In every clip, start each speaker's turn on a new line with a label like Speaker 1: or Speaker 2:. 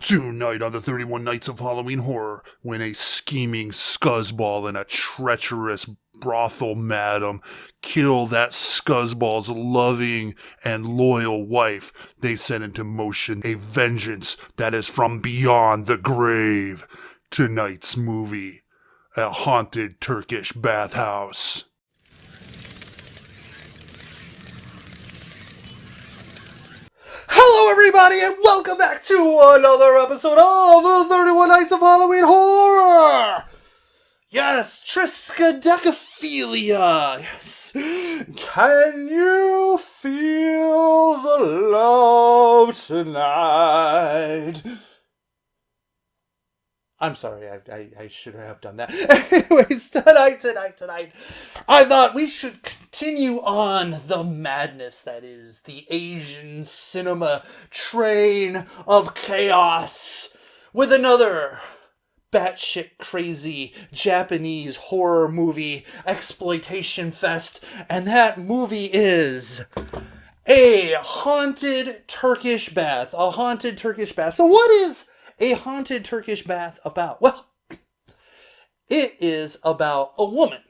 Speaker 1: Tonight on the 31 Nights of Halloween Horror, when a scheming scuzzball and a treacherous brothel madam kill that scuzzball's loving and loyal wife, they set into motion a vengeance that is from beyond the grave. Tonight's movie, A Haunted Turkish Bathhouse.
Speaker 2: Hello everybody and welcome back to another episode of the 31 Nights of Halloween Horror! Yes, Triskaidekaphilia! Yes. Can you feel the love tonight? I'm sorry, I should have done that. Anyways, tonight, I thought we should continue on the madness that is the Asian cinema train of chaos with another batshit crazy Japanese horror movie exploitation fest, and that movie is A Haunted Turkish Bath. A Haunted Turkish Bath. So what is A Haunted Turkish Bath about? Well, it is about a woman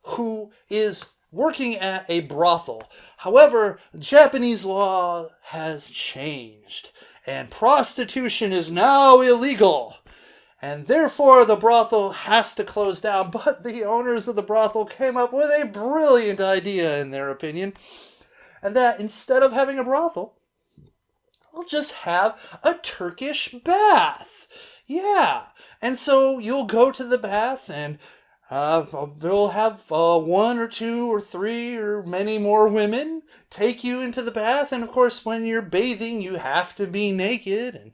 Speaker 2: who is working at a brothel. However, Japanese law has changed, and prostitution is now illegal. And therefore, the brothel has to close down. But the owners of the brothel came up with a brilliant idea, in their opinion, and that instead of having a brothel, we'll just have a Turkish bath. Yeah. And so you'll go to the bath and they'll have one or two or three or many more women take you into the bath. And of course, when you're bathing, you have to be naked and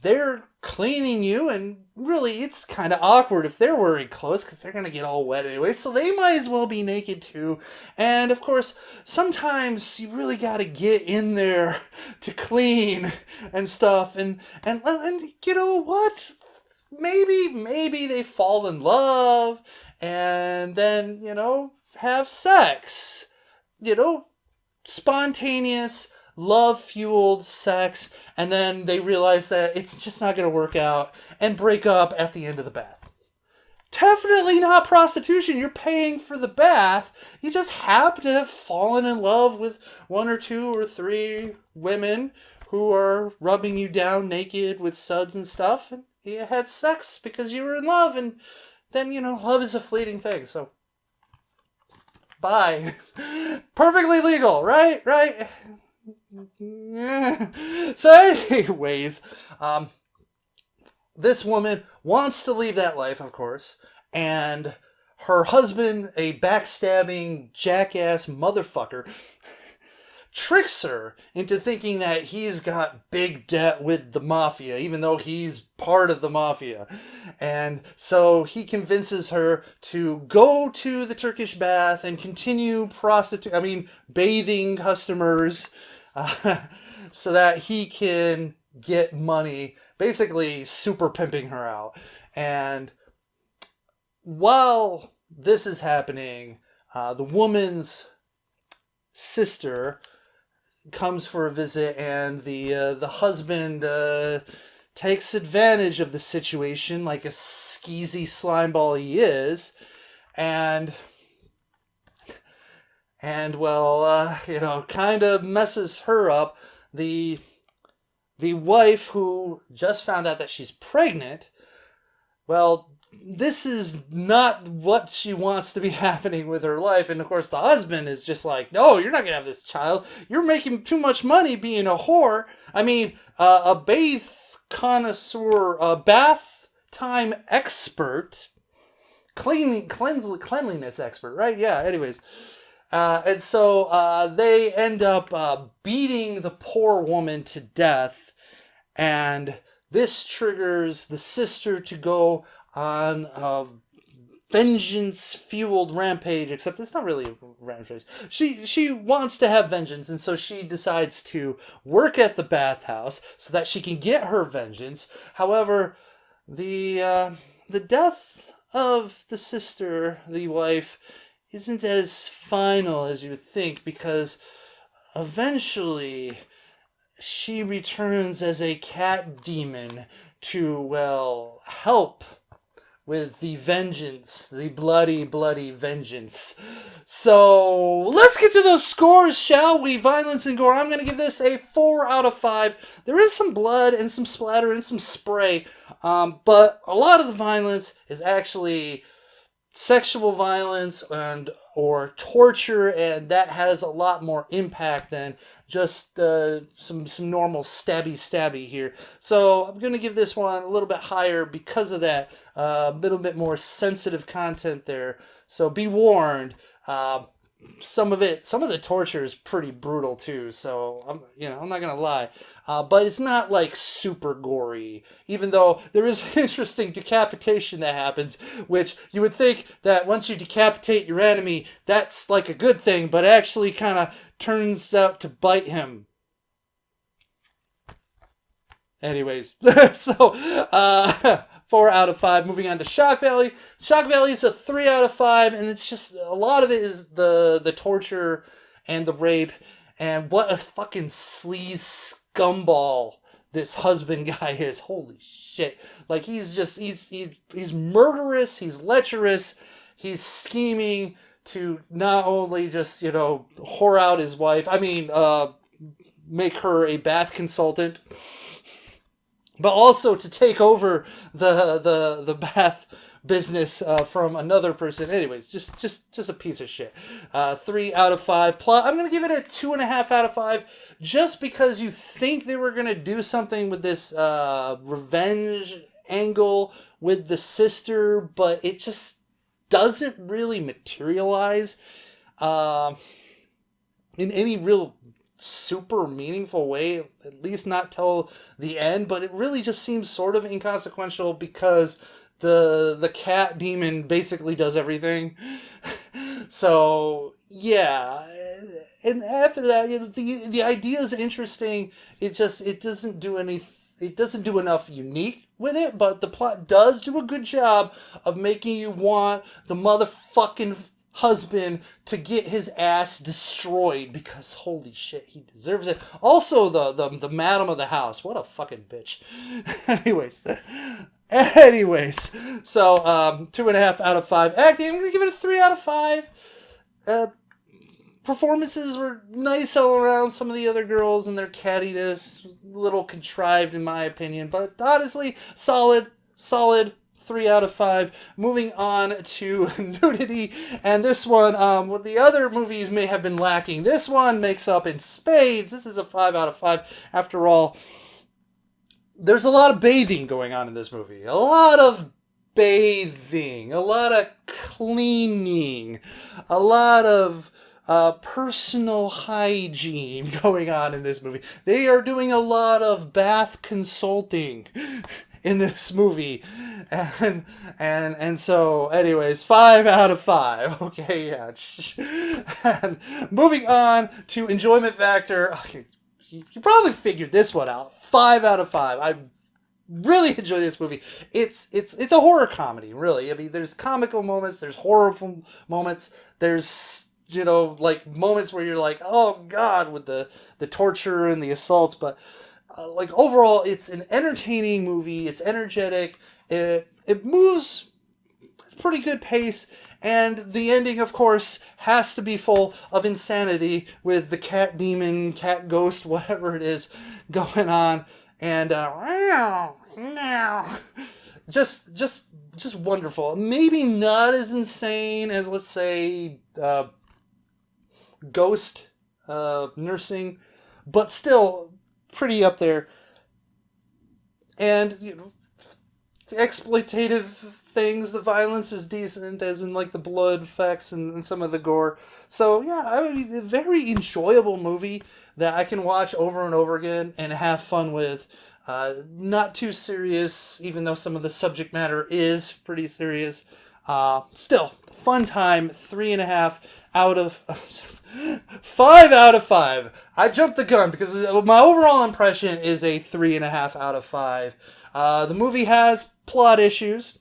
Speaker 2: they're cleaning you. And really, it's kind of awkward if they're wearing clothes because they're going to get all wet anyway. So they might as well be naked too. And of course, sometimes you really got to get in there to clean and stuff. And you know what? Maybe they fall in love and then, have sex. Spontaneous, love-fueled sex, and then they realize that it's just not going to work out and break up at the end of the bath. Definitely not prostitution. You're paying for the bath. You just happen to have fallen in love with one or two or three women who are rubbing you down naked with suds and stuff, and you had sex because you were in love, and then, love is a fleeting thing, so bye. Perfectly legal, right? So anyways, this woman wants to leave that life, of course, and her husband, a backstabbing jackass motherfucker, tricks her into thinking that he's got big debt with the mafia, even though he's part of the mafia. And so he convinces her to go to the Turkish bath and continue bathing customers, so that he can get money, basically super pimping her out. And while this is happening, the woman's sister comes for a visit, and the husband takes advantage of the situation like a skeezy slimeball he is, and kind of messes her up. The wife, who just found out that she's pregnant, well, this is not what she wants to be happening with her life. And of course, the husband is just like, no, you're not going to have this child. You're making too much money being a whore. A bath connoisseur, a bath time expert, cleanliness expert, right? Yeah, anyways. And so they end up beating the poor woman to death. And this triggers the sister to go on a vengeance-fueled rampage, except it's not really a rampage. She wants to have vengeance, and so she decides to work at the bathhouse so that she can get her vengeance. However, the death of the sister, the wife, isn't as final as you would think, because eventually she returns as a cat demon to, well, help with the vengeance, the bloody, bloody vengeance. So let's get to those scores, shall we? Violence and gore. I'm going to give this a 4 out of 5. There is some blood and some splatter and some spray, but a lot of the violence is actually sexual violence and or torture, and that has a lot more impact than just some normal stabby here. So I'm going to give this one a little bit higher because of that. A little bit more sensitive content there. So be warned. Some of the torture is pretty brutal too. So I'm not gonna lie, but it's not like super gory. Even though there is an interesting decapitation that happens, which you would think that once you decapitate your enemy, that's like a good thing, but actually kind of turns out to bite him. Anyways, so 4 out of 5. Moving on to Shock Valley. Shock Valley is a 3 out of 5, and it's just a lot of it is the torture and the rape, and what a fucking sleaze scumball this husband guy is. Holy shit! Like he's murderous. He's lecherous. He's scheming to not only just whore out his wife. I mean, make her a bath consultant, but also to take over the bath business from another person. Anyways, just a piece of shit. 3 out of 5. Plot, I'm gonna give it a 2.5 out of 5, just because you think they were gonna do something with this revenge angle with the sister, but it just doesn't really materialize in any real super meaningful way, at least not till the end. But it really just seems sort of inconsequential because the cat demon basically does everything. So yeah, and after that, the idea is interesting. It doesn't do enough unique with it, but the plot does do a good job of making you want the motherfucking husband to get his ass destroyed, because holy shit, he deserves it. Also, the madam of the house, what a fucking bitch. Anyways, so 2.5 out of 5. Acting, I'm gonna give it a 3 out of 5. Performances were nice all around. Some of the other girls and their cattiness, a little contrived in my opinion, but honestly, solid 3 out of 5. Moving on to Nudity, and this one, what the other movies may have been lacking, this one makes up in spades. This is a 5 out of 5. After all, there's a lot of bathing going on in this movie. A lot of bathing, a lot of cleaning, a lot of personal hygiene going on in this movie. They are doing a lot of bath consulting in this movie, and so anyways, 5 out of 5. Okay, yeah. And moving on to enjoyment factor. Okay, you probably figured this one out. 5 out of 5. I really enjoy this movie. It's a horror comedy, really. I mean, there's comical moments, there's horrible moments, there's like moments where you're like, oh god, with the torture and the assaults, but like overall, it's an entertaining movie. It's energetic. It moves at pretty good pace, and the ending, of course, has to be full of insanity with the cat demon, cat ghost, whatever it is going on, and just wonderful. Maybe not as insane as, let's say, Ghost nursing, but still pretty up there. And the exploitative things, the violence is decent, as in like the blood effects and some of the gore. So yeah, I mean, a very enjoyable movie that I can watch over and over again and have fun with. Not too serious, even though some of the subject matter is pretty serious. Still, fun time. 3.5 out of 5 out of 5. I jumped the gun because my overall impression is a 3.5 out of 5. The movie has plot issues.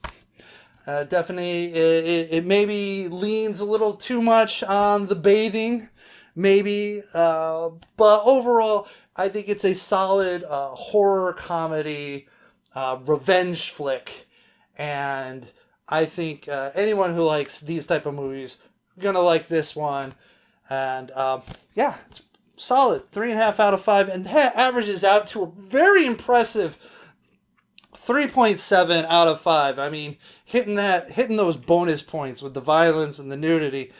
Speaker 2: Definitely, it maybe leans a little too much on the bathing, maybe. But overall, I think it's a solid horror comedy, revenge flick, and I think anyone who likes these type of movies are gonna like this one. And yeah, it's solid 3.5 out of 5, and that averages out to a very impressive 3.7 out of 5. I mean, hitting those bonus points with the violence and the nudity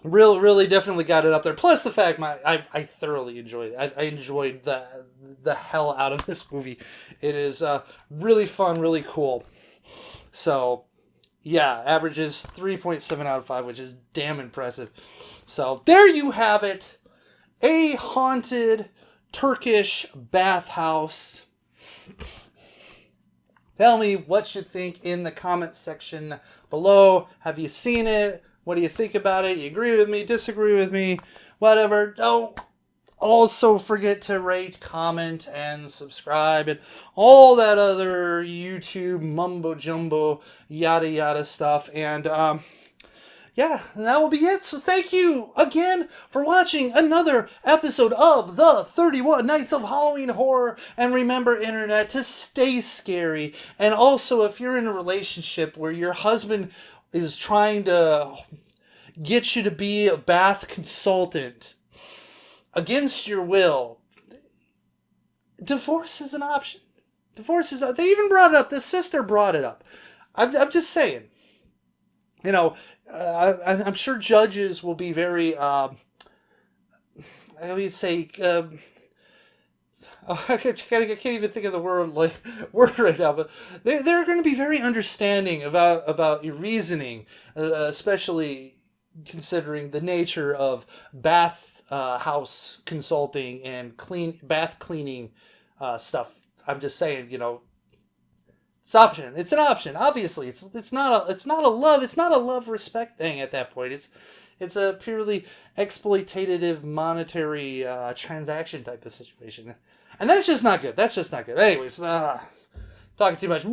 Speaker 2: really definitely got it up there. Plus the fact I thoroughly enjoyed it. I enjoyed the hell out of this movie. It is really fun, really cool. So yeah, averages 3.7 out of 5, which is damn impressive. So there you have it. A Haunted Turkish Bathhouse. Tell me what you think in the comment section below. Have you seen it? What do you think about it? You agree with me? Disagree with me? Whatever. Don't also forget to rate, comment, and subscribe, and all that other YouTube mumbo jumbo yada yada stuff. And yeah, that will be it. So thank you again for watching another episode of the 31 Nights of Halloween Horror. And remember, internet, to stay scary. And also, if you're in a relationship where your husband is trying to get you to be a bath consultant against your will, divorce is an option. Divorce is... They even brought it up. The sister brought it up. I'm just saying. You know, I'm sure judges will be very, I would say, I can't even think of the word right now, but they're going to be very understanding about your reasoning, especially considering the nature of bath house consulting and bath cleaning stuff. I'm just saying, you know, it's an option. Obviously, it's not a love respect thing at that point. It's a purely exploitative monetary transaction type of situation, and that's just not good. Anyways, talking too much.